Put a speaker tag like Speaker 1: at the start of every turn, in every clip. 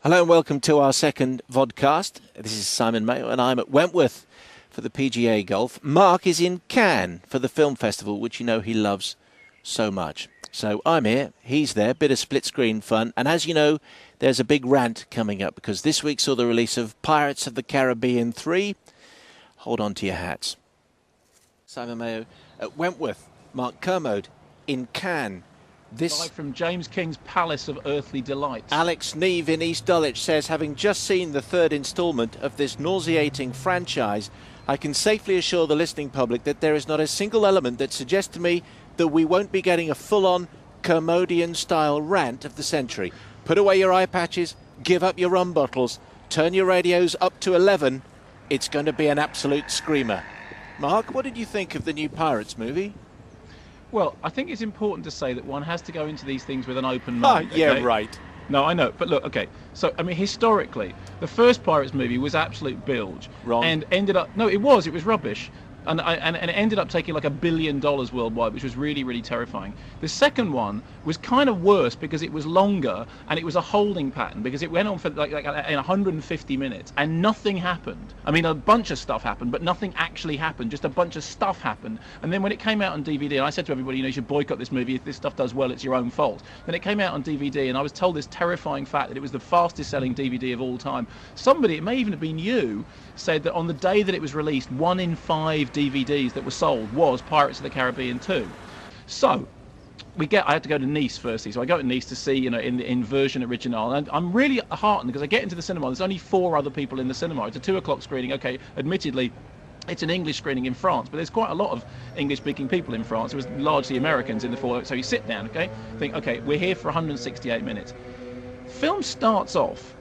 Speaker 1: Hello and welcome to our second vodcast. This is Simon Mayo and I'm at Wentworth for the PGA Golf. Mark is in Cannes for the film festival, which you know he loves so much. So I'm here, he's there, bit of split screen fun. And as you know, there's a big rant coming up because this week saw the release of Pirates of the Caribbean 3. Hold on to your hats. Simon Mayo at Wentworth, Mark Kermode in Cannes.
Speaker 2: Live from James King's Palace of Earthly Delights.
Speaker 1: Alex Neve in East Dulwich says, having just seen the third instalment of this nauseating franchise, I can safely assure the listening public that there is not a single element that suggests to me that we won't be getting a full-on Kermodian-style rant of the century. Put away your eye patches, give up your rum bottles, turn your radios up to 11. It's going to be an absolute screamer. Mark, what did you think of the new Pirates movie?
Speaker 2: Well, I think it's important to say that one has to go into these things with an open mind.
Speaker 1: Yeah,
Speaker 2: okay?
Speaker 1: right.
Speaker 2: No, I know. But look, okay. So, I mean, historically, the first Pirates movie was absolute bilge.
Speaker 1: Wrong.
Speaker 2: And ended up... No, it was rubbish. And it ended up taking like $1 billion worldwide, which was really, really terrifying. The second one was kind of worse because it was longer and it was a holding pattern because it went on for like in 150 minutes and nothing happened. I mean, a bunch of stuff happened, but nothing actually happened. Just a bunch of stuff happened. And then when it came out on DVD, and I said to everybody, you know, you should boycott this movie. If this stuff does well, it's your own fault. Then it came out on DVD and I was told this terrifying fact that it was the fastest selling DVD of all time. Somebody, it may even have been you, said that on the day that it was released, 1 in 5 DVDs that were sold was Pirates of the Caribbean 2. So I had to go to Nice firstly, so I go to Nice to see, you know, in version original, and I'm really heartened because I get into the cinema. There's only 4 other people in the cinema. It's a 2 o'clock screening. Okay, admittedly, it's an English screening in France, but there's quite a lot of English-speaking people in France. It was largely Americans in the 4. So you sit down, okay, think, okay, we're here for 168 minutes. Film starts off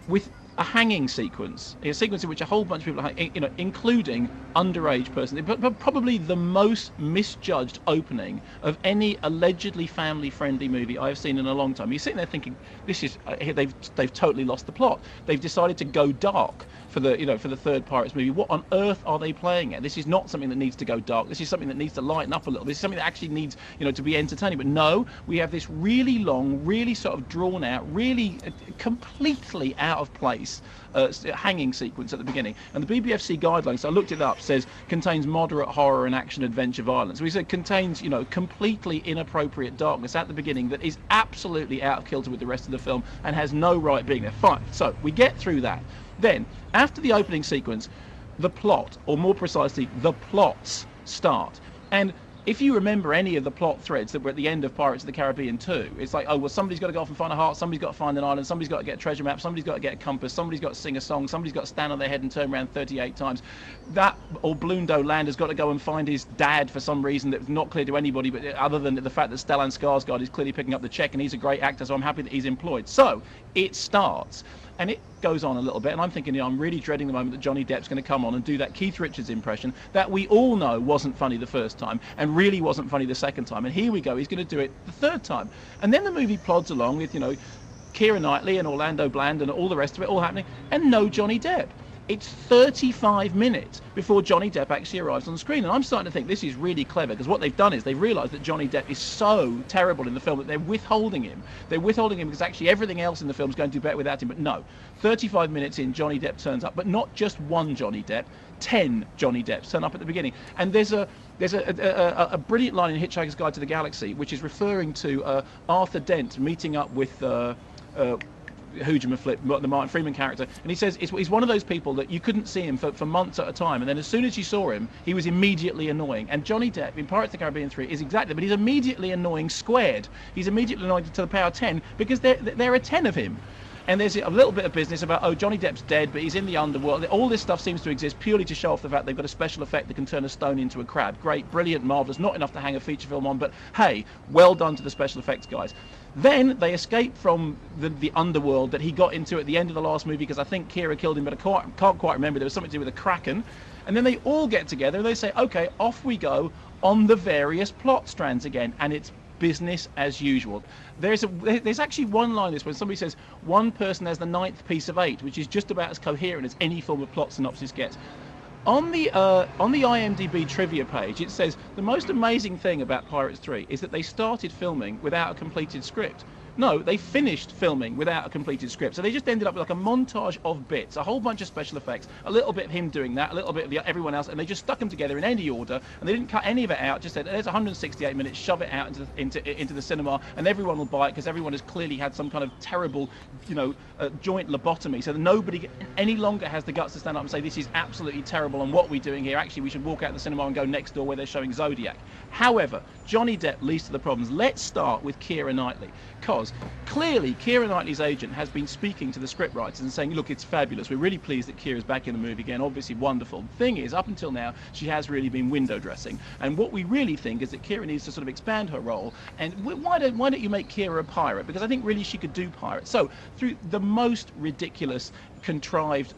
Speaker 2: with a hanging sequence, a sequence in which a whole bunch of people are hanging, you know, including underage persons, but probably the most misjudged opening of any allegedly family-friendly movie I've seen in a long time. You're sitting there thinking, this is they've totally lost the plot. They've decided to go dark for the third Pirates movie. What on earth are they playing at? This is not something that needs to go dark. This is something that needs to lighten up a little. This is something that actually needs, you know, to be entertaining. But no, we have this really long, really sort of drawn out, really completely out of place hanging sequence at the beginning. And the BBFC guidelines, so I looked it up, says contains moderate horror and action adventure violence. We said contains, you know, completely inappropriate darkness at the beginning that is absolutely out of kilter with the rest of the film and has no right being there. Fine. So we get through that. Then, after the opening sequence, the plot, or more precisely, the plots start. And if you remember any of the plot threads that were at the end of Pirates of the Caribbean 2, it's like, oh, well, somebody's got to go off and find a heart, somebody's got to find an island, somebody's got to get a treasure map, somebody's got to get a compass, somebody's got to sing a song, somebody's got to stand on their head and turn around 38 times. That, or Blundo Lander's got to go and find his dad for some reason that's not clear to anybody, but other than the fact that Stellan Skarsgård is clearly picking up the check and he's a great actor, so I'm happy that he's employed. So, it starts. And it goes on a little bit, and I'm thinking, you know, I'm really dreading the moment that Johnny Depp's going to come on and do that Keith Richards impression that we all know wasn't funny the first time and really wasn't funny the second time. And here we go, he's going to do it the third time. And then the movie plods along with, you know, Keira Knightley and Orlando Bland and all the rest of it all happening, and no Johnny Depp. It's 35 minutes before Johnny Depp actually arrives on the screen. And I'm starting to think this is really clever because what they've done is they've realised that Johnny Depp is so terrible in the film that they're withholding him. They're withholding him because actually everything else in the film is going to do better without him. But no, 35 minutes in, Johnny Depp turns up. But not just one Johnny Depp, 10 Johnny Depps turn up at the beginning. And there's a brilliant line in Hitchhiker's Guide to the Galaxy which is referring to Arthur Dent meeting up with Hoojaman Flip, the Martin Freeman character, and he says he's one of those people that you couldn't see him for months at a time, and then as soon as you saw him, he was immediately annoying. And Johnny Depp in Pirates of the Caribbean 3 is exactly, but he's immediately annoying squared. He's immediately annoying to the power 10 because there are 10 of him. And there's a little bit of business about, oh, Johnny Depp's dead, but he's in the underworld. All this stuff seems to exist purely to show off the fact they've got a special effect that can turn a stone into a crab. Great, brilliant, marvellous, not enough to hang a feature film on, but hey, well done to the special effects guys. Then they escape from the underworld that he got into at the end of the last movie, because I think Keira killed him, but I can't quite remember. There was something to do with a kraken. And then they all get together and they say, okay, off we go on the various plot strands again. And it's business as usual. There's actually one line in this when somebody says one person has the 9th piece of 8, which is just about as coherent as any form of plot synopsis gets. On the IMDb trivia page, it says the most amazing thing about Pirates 3 is that they started filming without a completed script, No, they finished filming without a completed script. So they just ended up with like a montage of bits, a whole bunch of special effects, a little bit of him doing that, a little bit of everyone else, and they just stuck them together in any order, and they didn't cut any of it out. Just said, there's 168 minutes, shove it out into the cinema, and everyone will buy it because everyone has clearly had some kind of terrible, joint lobotomy, so that nobody any longer has the guts to stand up and say, this is absolutely terrible, and what are we doing here? Actually, we should walk out of the cinema and go next door where they're showing Zodiac. However, Johnny Depp leads to the problems. Let's start with Keira Knightley, because clearly Keira Knightley's agent has been speaking to the scriptwriters and saying, look, it's fabulous, we're really pleased that Keira's back in the movie again, obviously wonderful. The thing is, up until now, she has really been window dressing, and what we really think is that Keira needs to sort of expand her role, and why don't you make Keira a pirate? Because I think really she could do pirate. So through the most ridiculous, contrived,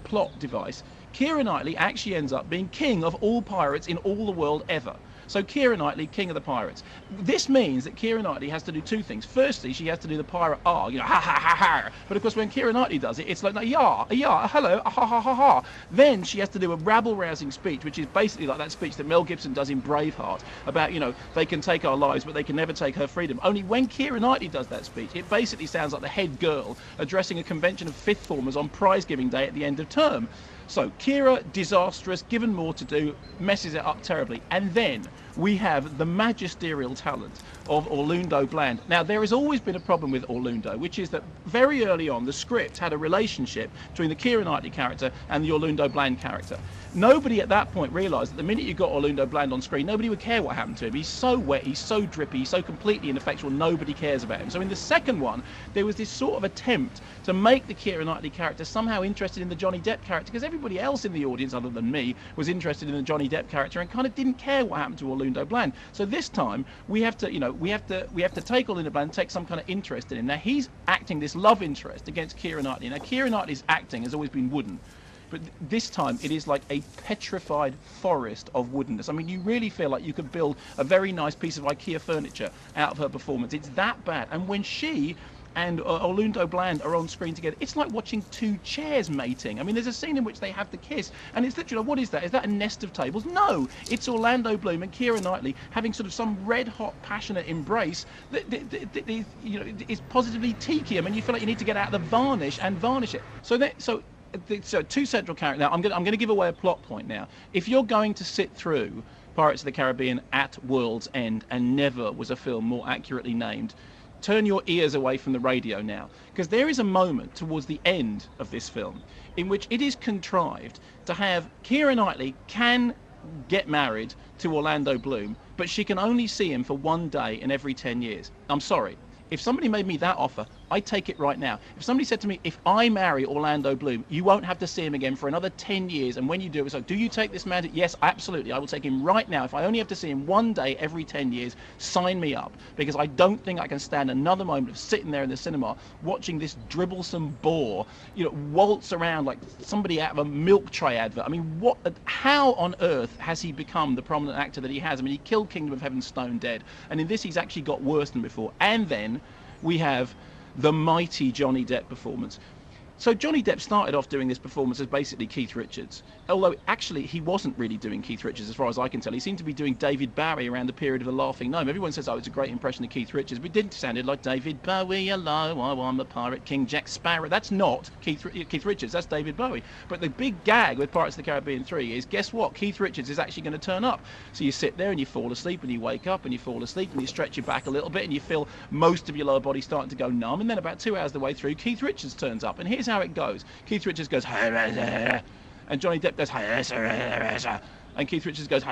Speaker 2: plot device, Keira Knightley actually ends up being king of all pirates in all the world ever. So Keira Knightley, king of the pirates. This means that Keira Knightley has to do two things. Firstly, she has to do the pirate ha ha ha ha. But of course, when Keira Knightley does it, it's like yeah, hello, ha ha ha ha. Then she has to do a rabble-rousing speech, which is basically like that speech that Mel Gibson does in Braveheart about, they can take our lives, but they can never take her freedom. Only when Keira Knightley does that speech, it basically sounds like the head girl addressing a convention of fifth formers on prize-giving day at the end of term. So Keira, disastrous, given more to do, messes it up terribly. And then we have the magisterial talent of Orlando Bland. Now, there has always been a problem with Orlando, which is that very early on, the script had a relationship between the Keira Knightley character and the Orlando Bland character. Nobody at that point realised that the minute you got Orlando Bland on screen, nobody would care what happened to him. He's so wet, he's so drippy, he's so completely ineffectual, nobody cares about him. So in the second one, there was this sort of attempt to make the Keira Knightley character somehow interested in the Johnny Depp character, because everybody else in the audience, other than me, was interested in the Johnny Depp character and kind of didn't care what happened to Orlando Bland. So this time, we have to take Orlando Bland, take some kind of interest in him. Now, he's acting this love interest against Keira Knightley. Now, Keira Knightley's acting has always been wooden, but this time it is like a petrified forest of woodenness. I mean, you really feel like you could build a very nice piece of IKEA furniture out of her performance. It's that bad. And when she and Orlando Bland are on screen together, it's like watching two chairs mating. I mean, there's a scene in which they have to kiss, and it's literally, what is that? Is that a nest of tables? No, it's Orlando Bloom and Keira Knightley having sort of some red-hot, passionate embrace that is positively tiki. I mean, you feel like you need to get out the varnish and varnish it. So two central characters. Now, I'm going to give away a plot point now. If you're going to sit through Pirates of the Caribbean at World's End, and never was a film more accurately named, turn your ears away from the radio now, because there is a moment towards the end of this film in which it is contrived to have Keira Knightley can get married to Orlando Bloom, but she can only see him for one day in every 10 years. I'm sorry. If somebody made me that offer, I'd take it right now. If somebody said to me, if I marry Orlando Bloom, you won't have to see him again for another 10 years, and when you do, it's like, do you take this man? Yes, absolutely. I will take him right now. If I only have to see him one day every 10 years, sign me up, because I don't think I can stand another moment of sitting there in the cinema watching this dribblesome bore, waltz around like somebody out of a milk tray advert. I mean, how on earth has he become the prominent actor that he has? I mean, he killed Kingdom of Heaven Stone dead, and in this he's actually got worse than before. And then we have the mighty Johnny Depp performance. So Johnny Depp started off doing this performance as basically Keith Richards, although actually he wasn't really doing Keith Richards as far as I can tell. He seemed to be doing David Bowie around the period of The Laughing Gnome. Everyone says, oh, it's a great impression of Keith Richards, but it didn't sound like David Bowie, hello, oh, I'm the Pirate King, Jack Sparrow. That's not Keith Richards, that's David Bowie. But the big gag with Pirates of the Caribbean 3 is, guess what? Keith Richards is actually going to turn up. So you sit there and you fall asleep and you wake up and you fall asleep and you stretch your back a little bit and you feel most of your lower body starting to go numb, and then about 2 hours the way through, Keith Richards turns up, and here's how it goes. Keith Richards goes, and Johnny Depp goes, and Keith Richards goes,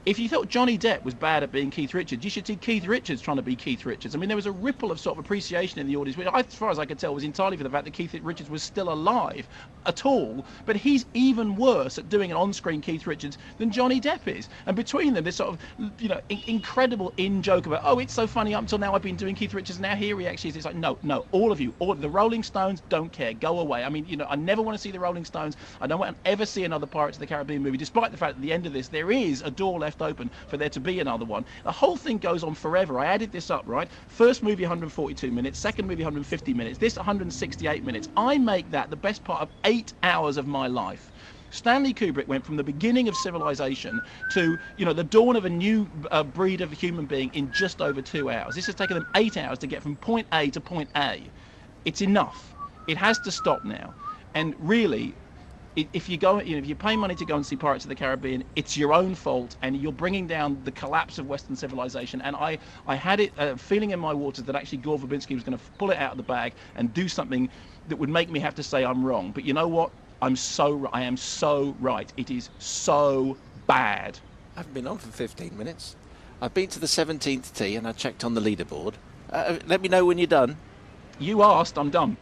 Speaker 2: if you thought Johnny Depp was bad at being Keith Richards, you should see Keith Richards trying to be Keith Richards. I mean, there was a ripple of sort of appreciation in the audience, which, as far as I could tell, was entirely for the fact that Keith Richards was still alive at all. But he's even worse at doing an on-screen Keith Richards than Johnny Depp is. And between them, this sort of, incredible in-joke about, oh, it's so funny, up until now I've been doing Keith Richards, now here he actually is. It's like, no, all of you, the Rolling Stones don't care, go away. I mean, I never want to see the Rolling Stones. I don't want to ever see another Pirates of the Caribbean movie, despite the fact that at the end of this, there is a door left open for there to be another one. The whole thing goes on forever. I added this up, right? First movie 142 minutes, second movie 150 minutes, this 168 minutes. I make that the best part of 8 hours of my life. Stanley Kubrick went from the beginning of civilization to, the dawn of a new breed of human being in just over 2 hours. This has taken them 8 hours to get from point A to point A. It's enough. It has to stop now. And really, if you go, if you pay money to go and see Pirates of the Caribbean, it's your own fault, and you're bringing down the collapse of Western civilization. And I had it feeling in my waters that actually Gore Verbinski was going to pull it out of the bag and do something that would make me have to say I'm wrong. But you know what? I am so right. It is so bad.
Speaker 1: I haven't been on for 15 minutes. I've been to the 17th tee and I checked on the leaderboard. Let me know when you're done.
Speaker 2: You asked, I'm done.